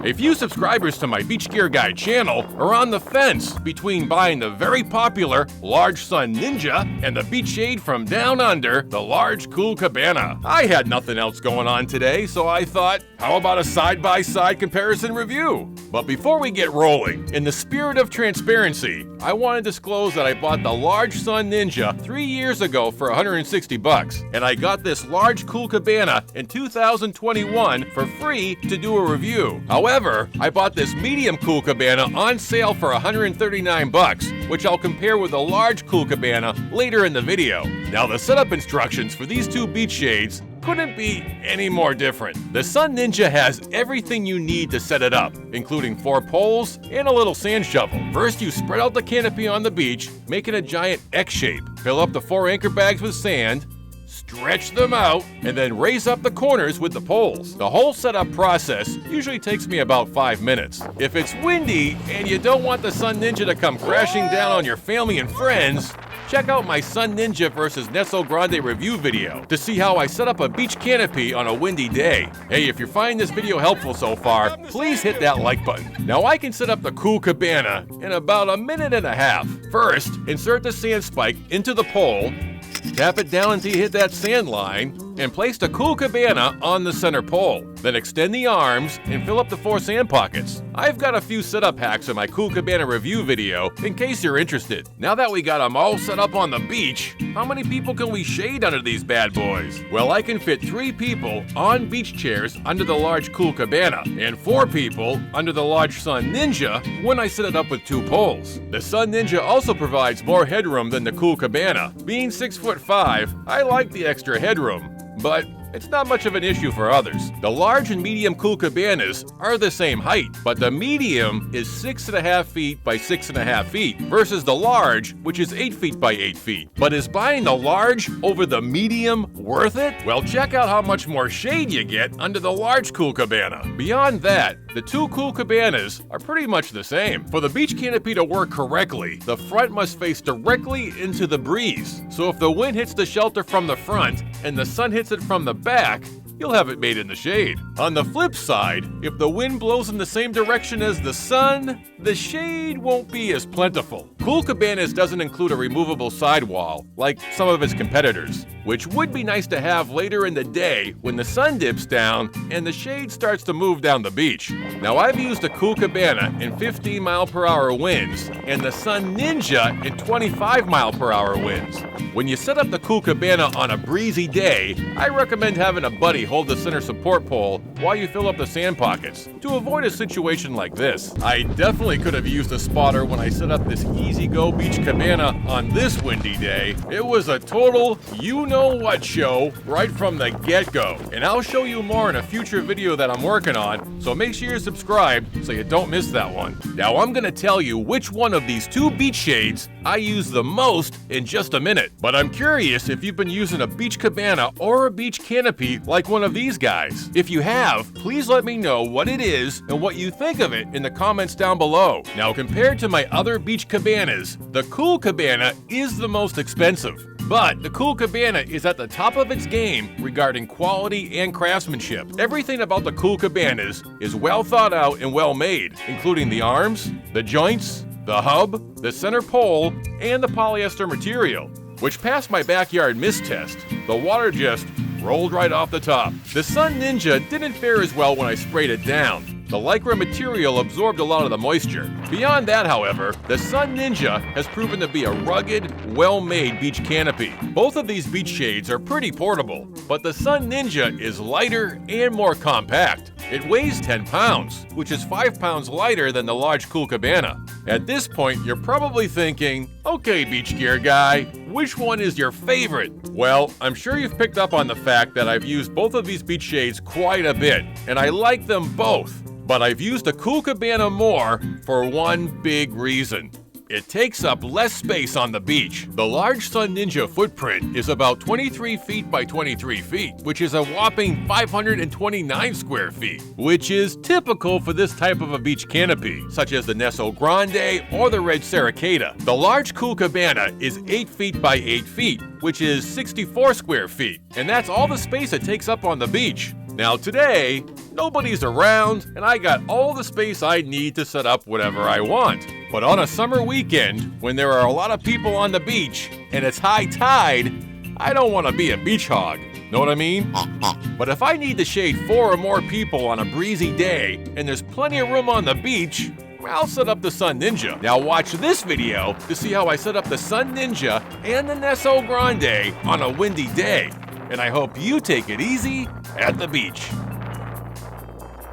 A few subscribers to my Beach Gear Guy channel are on the fence between buying the very popular Large Sun Ninja and the beach shade from down under, the large Cool Cabana. I had nothing else going on today, so I thought, how about a side-by-side comparison review? But before we get rolling, in the spirit of transparency, I want to disclose that I bought the Large Sun Ninja 3 years ago for $160, and I got this large Cool Cabana in 2021 for free to do a review. However, I bought this medium Cool Cabana on sale for $139, which I'll compare with the large Cool Cabana later in the video. Now, the setup instructions for these two beach shades couldn't be any more different. The Sun Ninja has everything you need to set it up, including 4 poles and a little sand shovel. First, you spread out the canopy on the beach, making a giant X shape. Fill up the 4 anchor bags with sand, stretch them out, and then raise up the corners with the poles. The whole setup process usually takes me about 5 minutes. If it's windy and you don't want the Sun Ninja to come crashing down on your family and friends, check out my Sun Ninja vs. Nesso Grande review video to see how I set up a beach canopy on a windy day. Hey, if you're finding this video helpful so far, please hit that like button. Now, I can set up the Cool Cabana in about a minute and a half. First, insert the sand spike into the pole, tap it down until you hit that sand line, and place the Cool Cabana on the center pole. Then extend the arms and fill up the 4 sand pockets. I've got a few setup hacks in my Cool Cabana review video in case you're interested. Now that we got them all set up on the beach, how many people can we shade under these bad boys? Well, I can fit 3 people on beach chairs under the large Cool Cabana and 4 people under the large Sun Ninja when I set it up with 2 poles. The Sun Ninja also provides more headroom than the Cool Cabana. Being 6'5", I like the extra headroom, but it's not much of an issue for others. The large and medium Cool Cabanas are the same height, but the medium is 6.5 feet by 6.5 feet versus the large, which is 8 feet by 8 feet. But is buying the large over the medium worth it? Well, check out how much more shade you get under the large Cool Cabana. Beyond that, the 2 Cool Cabanas are pretty much the same. For the beach canopy to work correctly, the front must face directly into the breeze. So if the wind hits the shelter from the front and the sun hits it from the back, you'll have it made in the shade. On the flip side, if the wind blows in the same direction as the sun, the shade won't be as plentiful. Cool Cabanas doesn't include a removable sidewall like some of its competitors, which would be nice to have later in the day when the sun dips down and the shade starts to move down the beach. Now, I've used the Cool Cabana in 15-mile-per-hour winds and the Sun Ninja in 25-mile-per-hour winds. When you set up the Cool Cabana on a breezy day, I recommend having a buddy hold the center support pole while you fill up the sand pockets to avoid a situation like this. I definitely could have used a spotter when I set up this easy-go beach cabana on this windy day. It was a total you-know-what show right from the get-go, and I'll show you more in a future video that I'm working on, so make sure you're subscribed so you don't miss that one. Now, I'm gonna tell you which one of these 2 beach shades I use the most in just a minute, but I'm curious if you've been using a beach cabana or a beach canopy like one of these guys. If you have, please let me know what it is and what you think of it in the comments down below. Now, compared to my other beach cabanas, the Cool Cabana is the most expensive. But the Cool Cabana is at the top of its game regarding quality and craftsmanship. Everything about the Cool Cabanas is well thought out and well made, including the arms, the joints, the hub, the center pole, and the polyester material, which passed my backyard mist test. The water just rolled right off the top. The Sun Ninja didn't fare as well when I sprayed it down. The Lycra material absorbed a lot of the moisture. Beyond that, however, the Sun Ninja has proven to be a rugged, well-made beach canopy. Both of these beach shades are pretty portable, but the Sun Ninja is lighter and more compact. It weighs 10 pounds, which is 5 pounds lighter than the large Cool Cabana. At this point, you're probably thinking, okay, beach gear guy, which one is your favorite? Well, I'm sure you've picked up on the fact that I've used both of these beach shades quite a bit, and I like them both. But I've used the Cool Cabana more for one big reason. It takes up less space on the beach. The large Sun Ninja footprint is about 23 feet by 23 feet, which is a whopping 529 square feet, which is typical for this type of a beach canopy, such as the Nesso Grande or the Red Saricata. The large Cool Cabana is 8 feet by 8 feet, which is 64 square feet, and that's all the space it takes up on the beach. Now today, nobody's around, and I got all the space I need to set up whatever I want. But on a summer weekend, when there are a lot of people on the beach and it's high tide, I don't want to be a beach hog. Know what I mean? But if I need to shade 4 or more people on a breezy day and there's plenty of room on the beach, I'll set up the Sun Ninja. Now watch this video to see how I set up the Sun Ninja and the Nesso Grande on a windy day. And I hope you take it easy at the beach.